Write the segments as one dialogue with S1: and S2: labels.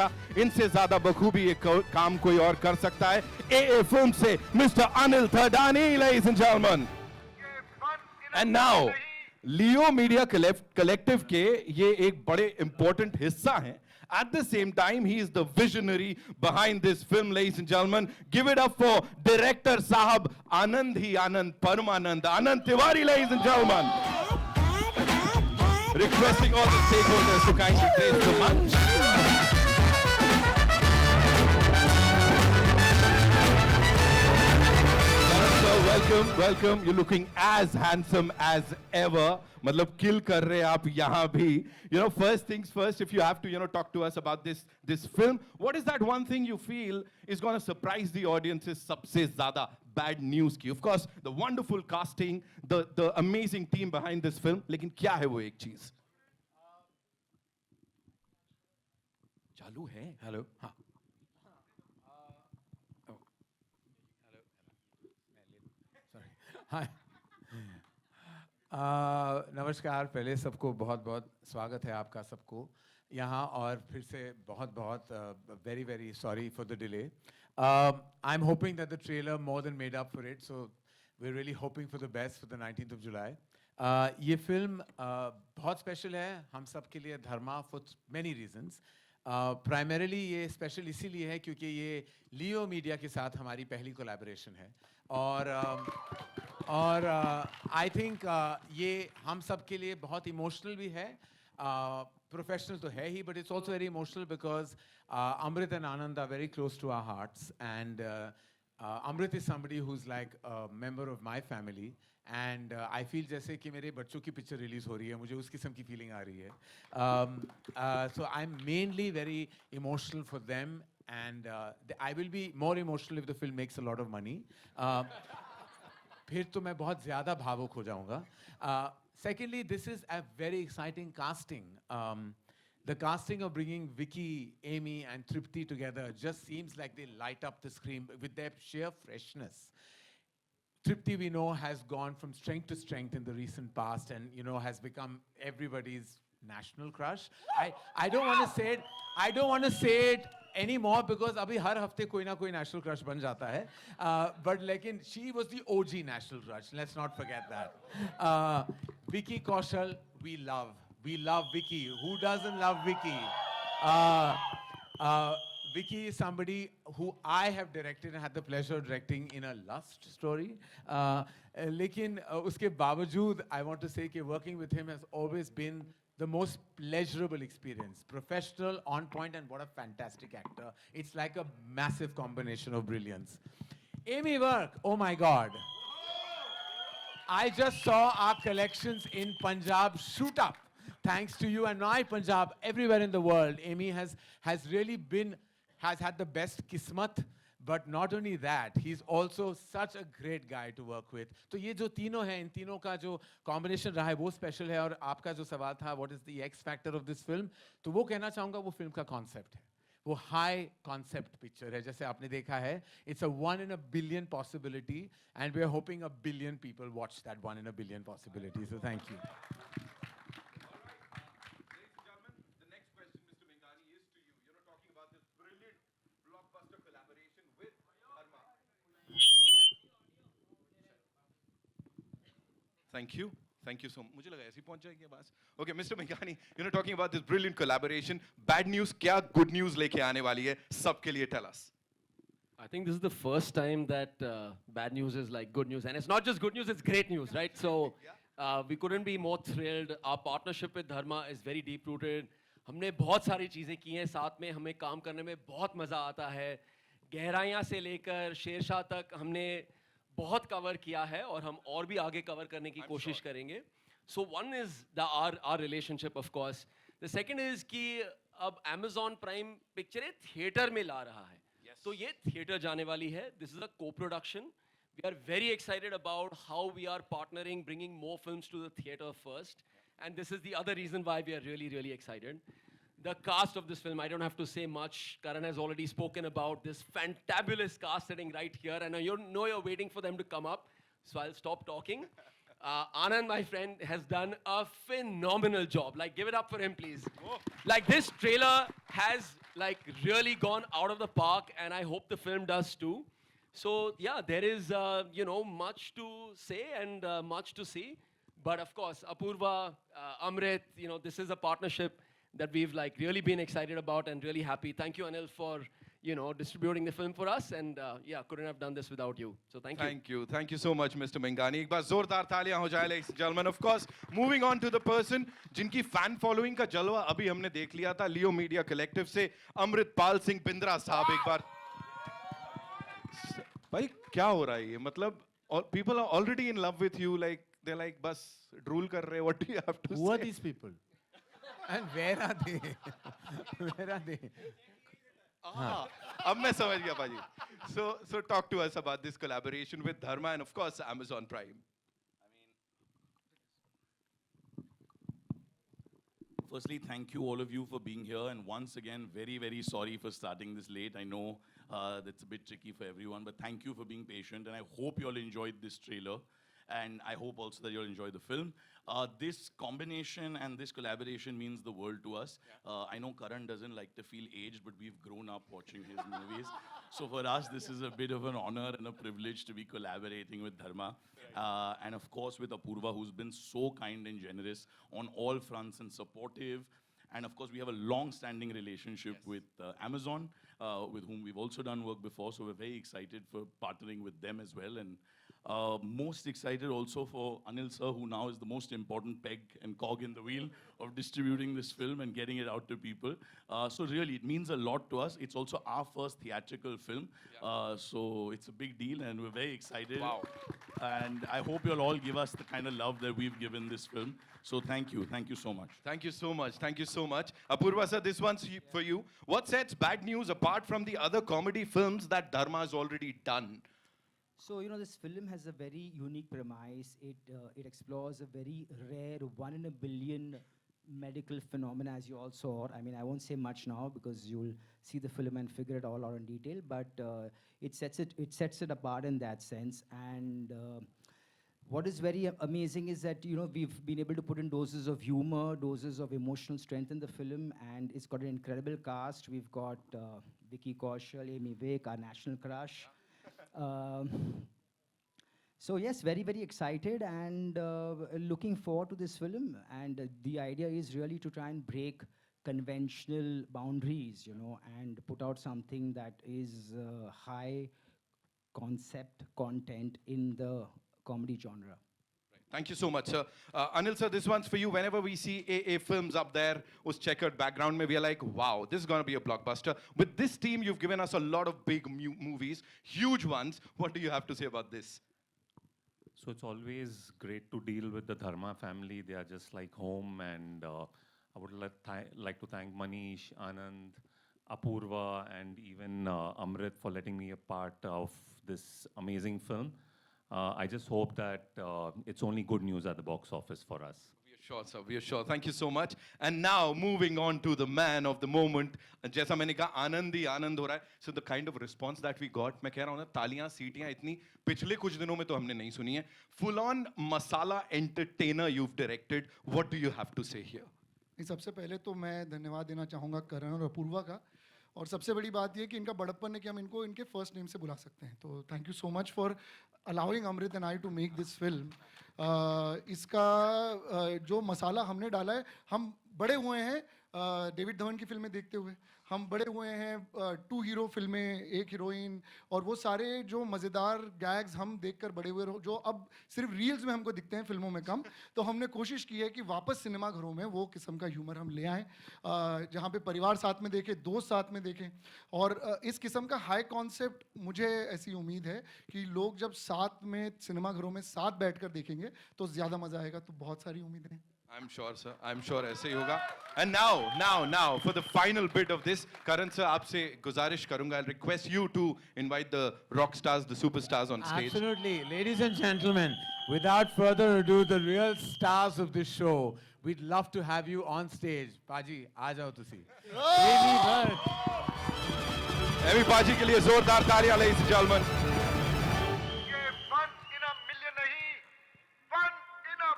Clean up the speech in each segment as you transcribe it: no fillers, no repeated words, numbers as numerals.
S1: सकता, इनसे ज्यादा बखूबी ये काम कोई और कर सकता है। AA फिल्म से mister Anil Thadani, ladies and gentlemen. And now, Leo media collective के ये एक बड़े इंपॉर्टेंट हिस्सा हैं. At the same time, he is the visionary behind this film, ladies and gentlemen. Give it up for director Sahab Anand hi Anand Paramanand, Anand Tiwari, ladies and gentlemen. Requesting all the stakeholders to kindly grace the munch. Welcome. You're looking as handsome as ever. मतलब kill कर रहे आप यहाँ भी. You know, first things first, if you have to, talk to us about this film, what is that one thing you feel is going to surprise the audiences सबसे ज़्यादा bad news की? Of course, the wonderful casting, the amazing team behind this film. लेकिन क्या है वो एक चीज़? चालू है?
S2: Hello.
S1: हाँ.
S2: हाय नमस्कार. पहले सबको बहुत बहुत स्वागत है आपका सबको यहाँ, और फिर से बहुत बहुत very very sorry for the delay. I am hoping that the trailer more than made up for it, so we are really hoping for the best for the 19th of July. ये film बहुत special है हम सब के लिए, Dharma, for many reasons. Primarily ये special इसीलिए है क्योंकि ये लियो मीडिया के साथ हमारी पहली कोलैबोरेशन है, और आई थिंक ये हम सब के लिए बहुत इमोशनल भी है. प्रोफेशनल तो है ही, but it's also very emotional because Amrit and Anand are very close to our hearts, and Amrit is somebody who is like a member of my family, and I feel जैसे कि मेरे बच्चों की पिक्चर रिलीज हो रही है, मुझे उस किस्म की फीलिंग आ रही है. So I am mainly very emotional for them, and I will be more emotional if the film makes a lot of money. फिर तो मैं बहुत ज़्यादा भावुक हो जाऊँगा. Secondly, this is a very exciting casting. The casting of bringing Vicky, Amy and Tripti together just seems like they light up the screen with their sheer freshness. Tripti, we know, has gone from strength to strength in the recent past, and has become everybody's national crush. I don't want to say it anymore because अभी हर हफ्ते कोई ना कोई national crush बन जाता है. But लेकिन she was the OG national crush. Let's not forget that. Vicky Kaushal, we love Vicky. Who doesn't love Vicky? Vicky is somebody who I have directed and had the pleasure of directing in a Lust story. लेकिन उसके बावजूद I want to say कि working with him has always been the most pleasurable experience. Professional, on point, and what a fantastic actor. It's like a massive combination of brilliance. Amy Work, oh my God. I just saw our collections in Punjab shoot up. Thanks to you and my Punjab, everywhere in the world, Amy has had the best kismat. But not only that, he's also such a great guy to work with. तो ये जो तीनों हैं, इन तीनों का जो combination रहा है वो स्पेशल है. और आपका जो सवाल था, what is the X factor of this film? तो वो कहना चाहूँगा, वो फिल्म का कॉन्सेप्ट है. वो हाई कॉन्सेप्ट पिक्चर है, जैसे आपने देखा है. It's a 1 in a billion possibility, and we are hoping 1 billion people watch that 1 in a billion possibility. So thank you.
S1: Thank you so much. मुझे लगा ऐसे ही पहुंच जाएगी आवाज. Okay, Mr. Mengani, talking about this brilliant collaboration. Bad news क्या good news लेके आने वाली है सबके लिए? Tell us.
S3: I think this is the first time that bad news is like good news, and it's not just good news; it's great news, right? So we couldn't be more thrilled. Our partnership with Dharma is very deep rooted. हमने बहुत सारी चीजें की हैं साथ में, हमें काम करने में बहुत मजा आता है. गहराइयाँ से लेकर शेरशाह तक हमने बहुत कवर किया है, और हम और भी आगे कवर करने की कोशिश करेंगे. So one is our relationship, of course. The second is कि अब Amazon Prime पिक्चरें थिएटर में ला रहा है. तो ये थिएटर जाने वाली है. This is a co-production. We are very excited about how we are partnering, bringing more films to the theater first. And this is the other reason why we are really, really excited. The cast of this film, I don't have to say much. Karan has already spoken about this fantabulous cast sitting right here. And you're waiting for them to come up. So I'll stop talking. Anand, my friend, has done a phenomenal job. Like, give it up for him, please. Like, this trailer has like really gone out of the park, and I hope the film does too. So yeah, there is much to say and much to see. But of course, Apurva, Amrit, this is a partnership that we've like really been excited about and really happy. Thank you, Anil, for distributing the film for us. And yeah, couldn't have done this without you. So thank you.
S1: Thank you so much, Mr. Mingani. एक बार जोरदार तालियां हो जाए, ladies and gentlemen. Of course, moving on to the person जिनकी fan following का जलवा अभी हमने देख लिया था, Leo Media Collective से अमृतपाल सिंह बिंद्रा साहब एक बार. भाई क्या हो रहा है ये? मतलब people are already in love with you, like they're like बस drool कर रहे. What do you have to say?
S2: Who are these people? And where are they? Where are they?
S1: अब मैं समझ गया पाजी. So talk to us about this collaboration with Dharma and of course Amazon Prime.
S4: Firstly, thank you all of you for being here, and once again, very, very sorry for starting this late. I know that's a bit tricky for everyone, but thank you for being patient, and I hope you all enjoyed this trailer, and I hope also that you'll enjoy the film. This combination and this collaboration means the world to us. I know Karan doesn't like to feel aged, but we've grown up watching his movies. So for us, this is a bit of an honor and a privilege to be collaborating with Dharma. And of course with Apurva, who's been so kind and generous on all fronts and supportive. And of course, we have a long-standing relationship with Amazon, with whom we've also done work before. So we're very excited for partnering with them as well. And most excited also for Anil sir, who now is the most important peg and cog in the wheel of distributing this film and getting it out to people. So really, it means a lot to us. It's also our first theatrical film. So it's a big deal and we're very excited.
S1: Wow.
S4: And I hope you'll all give us the kind of love that we've given this film. So thank you. Thank you so much.
S1: Thank you so much. Thank you so much. Apurva sir, this one's for you. What sets Bad News apart from the other comedy films that Dharma has already done?
S5: So, this film has a very unique premise. It explores a very rare, 1 in a billion medical phenomena, as you all saw. I mean, I won't say much now because you'll see the film and figure it all out in detail. But it sets it apart in that sense. And what is very amazing is that we've been able to put in doses of humor, doses of emotional strength in the film, and it's got an incredible cast. We've got Vicky Kaushal, Amy Vick, our national crush. So yes, very, very excited and looking forward to this film. And the idea is really to try and break conventional boundaries, and put out something that is high concept content in the comedy genre.
S1: Thank you so much, sir. Anil sir, this one's for you. Whenever we see AA films up there, us checkered background, we are like, wow, this is going to be a blockbuster. With this team, you've given us a lot of big movies, huge ones. What do you have to say about this?
S6: So it's always great to deal with the Dharma family. They are just like home, and I would like to thank Manish, Anand, Apurva, and even Amrit for letting me a part of this amazing film. I just hope that it's only good news at the box office for us.
S1: We are sure, sir. We are sure. Thank you so much. And now, moving on to the man of the moment. जैसा मैंने कहा, आनंद ही आनंद हो रहा है. So the kind of response that we got, मैं कह रहा हूँ ना, तालियां, सीटियां इतनी पिछले कुछ दिनों में तो हमने नहीं सुनी है. Full on masala entertainer you've directed. What do you have to say here?
S7: सबसे पहले तो मैं धन्यवाद देना चाहूँगा करण और अपूर्वा का. और सबसे बड़ी बात ये कि इनका बड़प्पन है कि हम इनको इनके फर्स्ट नेम से बुला सकते हैं. तो thank you so much for allowing Amrit and I to make this film. इसका जो मसाला हमने डाला है, हम बड़े हुए हैं डेविड धवन की फिल्में देखते हुए. हम बड़े हुए हैं 2 हीरो फिल्में, 1 हीरोइन, और वो सारे जो मज़ेदार गैग्स हम देखकर बड़े हुए, जो अब सिर्फ रील्स में हमको दिखते हैं, फिल्मों में कम. तो हमने कोशिश की है कि वापस सिनेमा घरों में वो किस्म का ह्यूमर हम ले आएँ, जहाँ पे परिवार साथ में देखे, दोस्त साथ में देखें. और इस किस्म का हाई कॉन्सेप्ट, मुझे ऐसी उम्मीद है कि लोग जब साथ में सिनेमा घरों में साथ बैठकर देखेंगे तो ज़्यादा मज़ा आएगा. तो बहुत सारी उम्मीदें हैं.
S1: I'm sure, sir. I'm sure ऐसे ही होगा. And now, for the final bit of this, Karan sir, आपसे गुजारिश करूँगा. I'll request you to invite the rock stars, the superstars on stage.
S2: Absolutely. Ladies and gentlemen, without further ado, the real stars of this show, we'd love to have you on stage. Paji, aa jao tusi. Baby Bharat.
S1: Emi Paji के लिए जोरदार तालियां, ladies and gentlemen.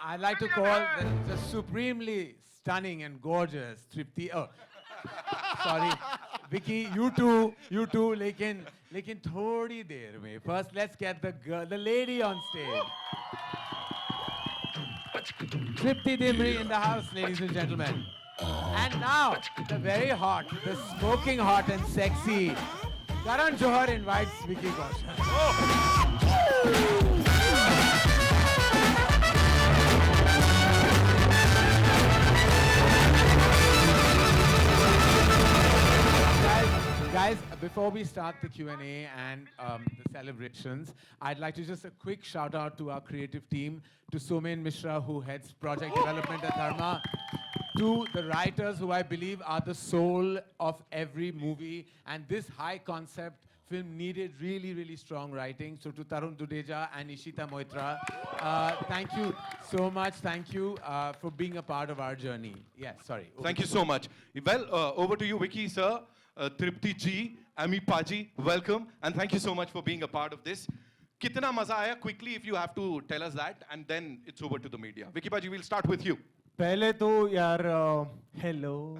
S2: I'd like to call the supremely stunning and gorgeous Tripti. Oh, sorry. Vicky, you too. लेकिन थोड़ी देर में. First, let's get the lady on stage. Tripti Dimri in the house, ladies and gentlemen. And now, the very hot, the smoking hot and sexy Karan Johar invites Vicky Kaushal. Guys, before we start the Q&A and the celebrations, I'd like to just a quick shout out to our creative team, to Somen Mishra, who heads project development at Dharma, to the writers who I believe are the soul of every movie, and this high concept film needed really, really strong writing. So to Tarun Dudeja and Ishita Moitra, thank you so much. Thank you for being a part of our journey. Yes, sorry.
S1: Thank you so much. Well, over to you, Vicky, sir. Tripti ji, Ami Paji, welcome, and thank you so much for being a part of this. Kitna maza aaya? Quickly, if you have to tell us that, and then it's over to the media. Vicky Paji, we'll start with you.
S8: पहले तो यार hello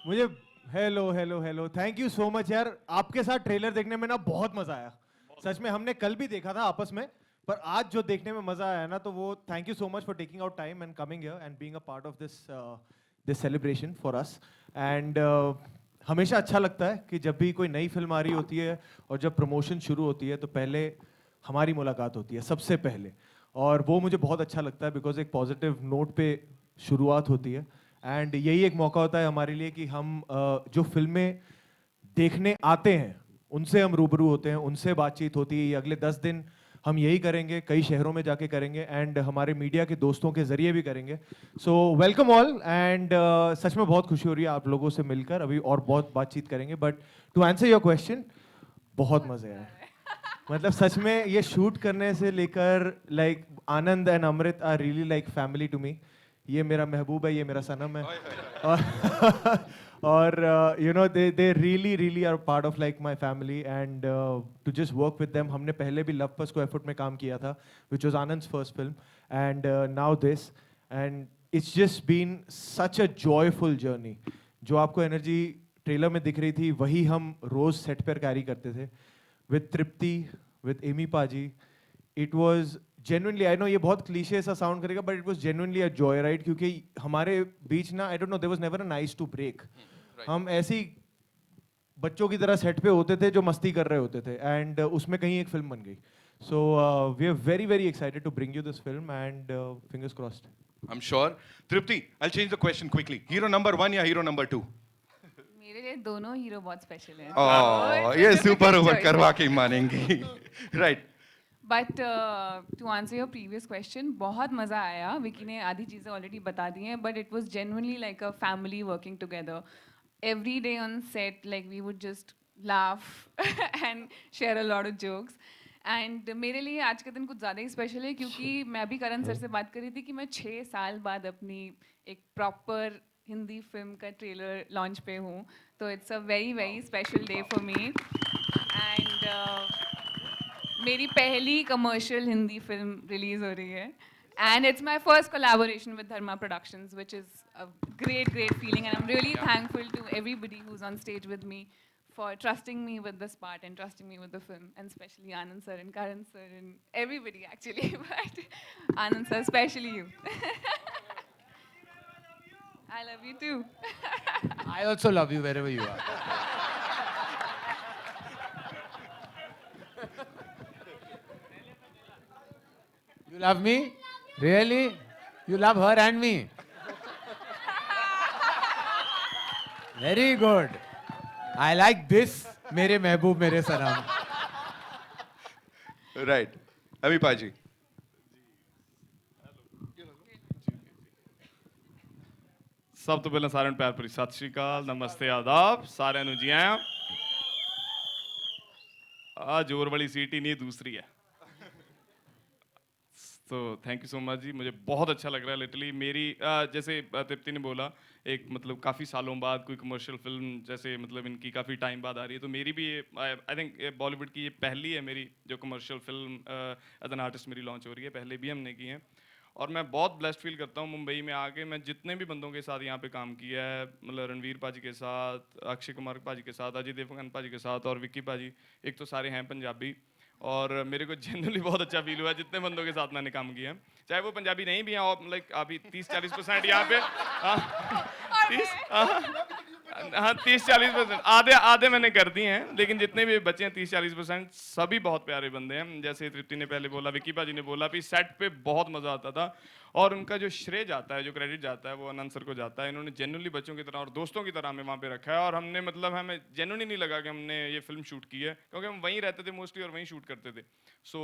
S8: मुझे hello thank you so much यार. आपके साथ trailer देखने में ना बहुत मजा आया. सच में हमने कल भी देखा था आपस में, पर आज जो देखने में मजा आया ना, तो वो thank you so much for taking out time and coming here and being a part of this celebration for us. And हमेशा अच्छा लगता है कि जब भी कोई नई फिल्म आ रही होती है और जब प्रमोशन शुरू होती है तो पहले हमारी मुलाकात होती है सबसे पहले, और वो मुझे बहुत अच्छा लगता है बिकॉज एक पॉजिटिव नोट पे शुरुआत होती है. एंड यही एक मौका होता है हमारे लिए कि हम जो फिल्में देखने आते हैं उनसे हम रूबरू होते हैं, उनसे बातचीत होती है. अगले 10 दिन हम यही करेंगे, कई शहरों में जाके करेंगे एंड हमारे मीडिया के दोस्तों के जरिए भी करेंगे. So welcome all and such में बहुत खुशी हो रही है आप लोगों से मिलकर. अभी और बहुत बातचीत करेंगे, but to answer your question, बहुत मजे आए. मतलब सच में ये शूट करने से लेकर like Anand and Amrit are really like family to me. ये मेरा महबूब है, ये मेरा सनम है. और you know they really are part of like my family and to just work with them. हमने पहले भी लव पर स्क्वायर फुट में काम किया था, which was Anand's first film, and now this, and it's just been such a joyful journey. जो आपको एनर्जी ट्रेलर में दिख रही थी वही हम रोज सेट पर कैरी करते थे with Tripti, with Amy Paji. It was genuinely, I know ये बहुत क्लीशे सा साउंड करेगा, but it was genuinely a joy, right? क्योंकि हमारे बीच ना, I don't know, there was never a nice to break. हम ऐसी बच्चों की तरह सेट पे होते थे जो मस्ती कर रहे होते थे, and उसमें कहीं एक फिल्म बन गई. So we are very excited to bring you this film, and fingers crossed.
S1: I'm sure. Tripti, I'll change the question quickly. Hero number 1 या hero number 2?
S9: मेरे लिए दोनों हीरो बहुत स्पेशल हैं.
S1: Oh, ये सुपर ओवर करवा के मानेंगी. Right.
S9: But to answer your previous question, बहुत मज़ा आया. विकी ने आधी चीज़ें ऑलरेडी बता दी हैं, but it was genuinely like a family working together. Every day on set like we would just laugh and share a lot of jokes. And मेरे लिए आज का दिन कुछ ज़्यादा ही स्पेशल है, क्योंकि मैं अभी करण सर से बात कर रही थी कि मैं 6 साल बाद अपनी एक प्रॉपर हिंदी फिल्म का ट्रेलर लॉन्च पे हूँ. तो it's a very special day for me. And मेरी पहली कमर्शियल हिंदी फिल्म रिलीज़ हो रही है, and it's my first collaboration with Dharma Productions, which is a great feeling. And I am really thankful to everybody who is on stage with me for trusting me with this part and trusting me with the film, and especially Anand sir and Karan sir and everybody actually, but Anand sir, especially you. I love you too.
S2: I also love you wherever you are. You love me? Really? You love her and me? Very good. I like this, मेरे महबूब मेरे सनम.
S1: Right. Ami Paji.
S10: ਸਭ ਤੋਂ ਪਹਿਲਾਂ ਸਾਰਿਆਂ ਨੂੰ ਪਿਆਰ ਭਰੀ ਸਤਿ ਸ਼੍ਰੀ ਅਕਾਲ, ਨਮਸਤੇ, ਆਦਾਬ, ਸਾਰਿਆਂ ਨੂੰ ਜੀ ਆਇਆਂ. ਆ जोर वाली सीट ही नहीं, दूसरी है. तो थैंक यू सो मच जी, मुझे बहुत अच्छा लग रहा है. लिटरली मेरी जैसे तृप्ति ने बोला, एक मतलब काफ़ी सालों बाद कोई कमर्शियल फिल्म जैसे मतलब इनकी काफ़ी टाइम बाद आ रही है, तो मेरी भी ये आई थिंक बॉलीवुड की ये पहली है मेरी जो commercial film as an artist मेरी लॉन्च हो रही है. पहले भी हमने की हैं और मैं बहुत ब्लेस्ड फील करता हूँ मुंबई में आके। मैं जितने भी बंदों के साथ यहाँ पे काम किया है, मतलब रणवीर पाजी के साथ, अक्षय कुमार पाजी के साथ, अजय देवगन पाजी के साथ और विक्की पाजी, एक तो सारे हैं पंजाबी, और मेरे को जनरली बहुत अच्छा फील हुआ जितने बंदों के साथ मैंने काम किया है, चाहे वो पंजाबी नहीं भी हैं, और लाइक अभी 30-40% यहाँ पे, हाँ 30-40% आधे मैंने कर दिए हैं, लेकिन जितने भी बचे हैं 30-40% सभी बहुत प्यारे बंदे हैं। जैसे तृप्ति ने पहले बोला, विक्की पाजी ने बोला, भी सेट पे बहुत मजा आता था, और उनका जो श्रेय जाता है, जो क्रेडिट जाता है, वो आनंद सर को जाता है। इन्होंने जेन्युइनली बच्चों की तरह और दोस्तों की तरह हमें वहाँ पे रखा है, और हमने मतलब हमें जेन्युइनली नहीं लगा कि हमने ये फिल्म शूट की है, क्योंकि हम वहीं रहते थे मोस्टली और वहीं शूट करते थे। सो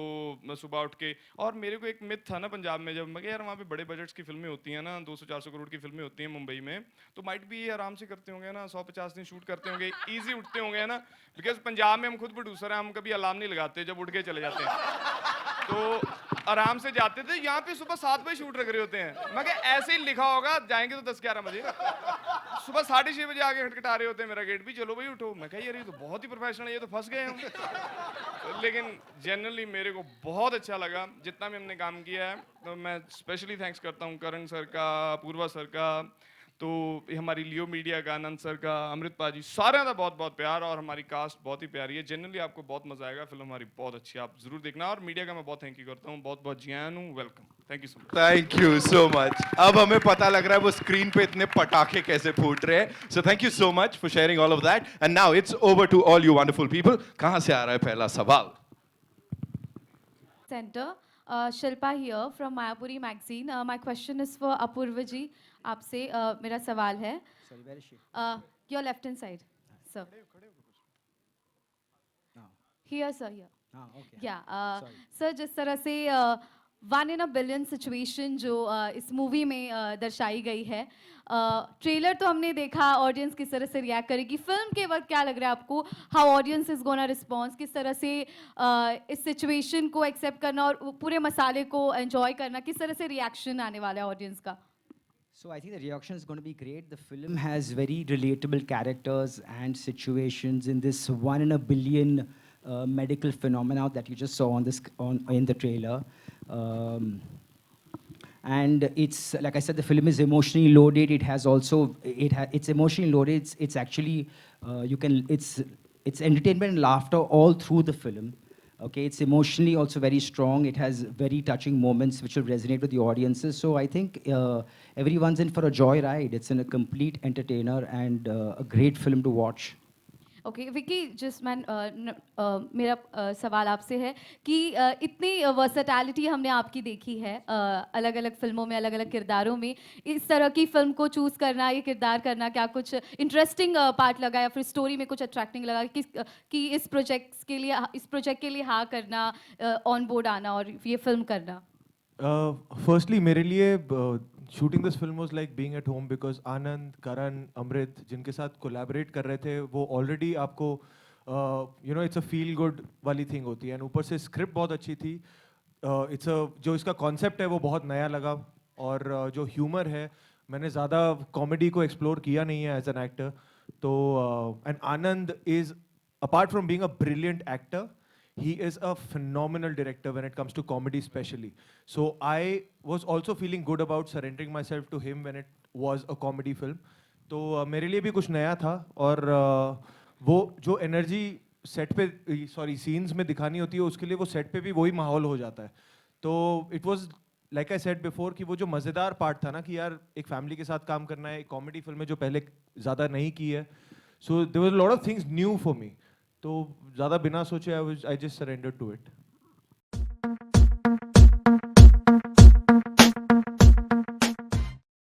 S10: मैं सुबह उठ के, और मेरे को एक मिथ था ना पंजाब में, जब मैं यार वहाँ पे बड़े बजट्स की फिल्में होती हैं ना, 200-400 करोड़ की फिल्में होती हैं मुंबई में, तो माइट भी ये आराम से करते होंगे ना, 150 दिन शूट करते होंगे, ईजी उठते होंगे ना, बिकॉज पंजाब में हम खुद प्रोड्यूसर हैं, हम कभी अलार्म नहीं लगाते, जब उठ के चले जाते हैं, तो आराम से जाते थे। यहाँ पे सुबह 7 बजे शूट रख रहे होते हैं, मैं कहा ऐसे ही लिखा होगा जाएंगे तो 10-11 बजे, सुबह 6:30 बजे आके खटखटा रहे होते हैं मेरा गेट भी, चलो भाई उठो। मैं कहा यार ये तो बहुत ही प्रोफेशनल है, ये तो फंस गए हम। लेकिन जनरली मेरे को बहुत अच्छा लगा जितना भी हमने काम किया है। तो मैं स्पेशली थैंक्स करता हूँ करण सर का, अपूर्वा सर का, तो हमारी लियो मीडिया का, आनंद सर का, अमृत पाजी, सारे का बहुत बहुत प्यार, और हमारी कास्ट बहुत ही प्यारी है। जनरली आपको बहुत मजा आएगा, फिल्म हमारी बहुत अच्छी है, आप जरूर देखना। और मीडिया का मैं बहुत थैंक यू करता हूँ, बहुत बहुत जियान हूँ, welcome, thank you so much.
S1: Thank you so much. अब हमें पता लग रहा है वो स्क्रीन पे इतने पटाखे कैसे फूट रहे हैं। So thank you so much for sharing all of that, and now it's over to all you wonderful people. कहां से आ रहा है पहला सवाल?
S11: Center. Shilpa here from Mayapuri magazine. My question is for Apurva ji. आपसे मेरा सवाल है.
S5: Sorry, where is she?
S11: Your left hand side, sir.
S5: No.
S11: Here, sir, here.
S5: Okay.
S11: Yeah.
S5: Sorry.
S11: Sir, जिस तरह से 1 in a billion situation जो इस movie में दर्शाई गई है, ट्रेलर तो हमने देखा, ऑडियंस किस तरह से रिएक्ट करेगी, फिल्म के वक्त क्या लग रहा है आपको, how audience is gonna response, किस तरह से इस सिचुएशन को एक्सेप्ट करना और पूरे मसाले को एंजॉय करना, किस तरह से रिएक्शन आने वाला है ऑडियंस का?
S5: So I think the reaction is going to be great. The film has very relatable characters and situations in this 1 in a billion medical phenomena that you just saw in the trailer. And it's, like I said, the film is emotionally loaded. It has also, it's emotionally loaded. It's actually, it's entertainment and laughter all through the film. Okay, it's emotionally also very strong. It has very touching moments which will resonate with the audiences. So I think everyone's in for a joyride. It's a complete entertainer and a great film to watch.
S11: Okay Vicky, जिस man मेरा सवाल आपसे है कि इतनी versatility हमने आपकी देखी है अलग अलग फिल्मों में, अलग अलग किरदारों में, इस तरह की फिल्म को चूज़ करना, ये किरदार करना, क्या कुछ इंटरेस्टिंग पार्ट लगा या फिर स्टोरी में कुछ अट्रैक्टिंग लगा कि इस प्रोजेक्ट के लिए हाँ करना, ऑन बोर्ड आना और ये फिल्म करना?
S8: फर्स्टली मेरे लिए shooting this film was like being at home, because Anand, Karan, Amrit जिनके साथ कोलैबोरेट कर रहे थे वो ऑलरेडी आपको you know it's a feel good वाली थिंग होती है, एंड ऊपर से स्क्रिप्ट बहुत अच्छी थी। इट्स जो इसका कॉन्सेप्ट है वो बहुत नया लगा, और जो ह्यूमर है, मैंने ज़्यादा कॉमेडी को एक्सप्लोर किया नहीं है एज एन एक्टर, तो and Anand is apart from being a brilliant actor, he is a phenomenal director when it comes to comedy especially. So I was also feeling good about surrendering myself to him when it was a comedy film. तो मेरे लिए भी कुछ नया था, और वो जो एनर्जी सेट पे, सॉरी सीन्स में दिखानी होती है, उसके लिए वो सेट पे भी वही माहौल हो जाता है। तो it was like I said before कि वो जो मज़ेदार पार्ट था ना कि यार एक फैमिली के साथ काम करना है, एक कॉमेडी फिल्म में जो पहले ज़्यादा नहीं की है, so there was a lot of things new for me, तो ज़्यादा बिना सोचे I just surrendered to it.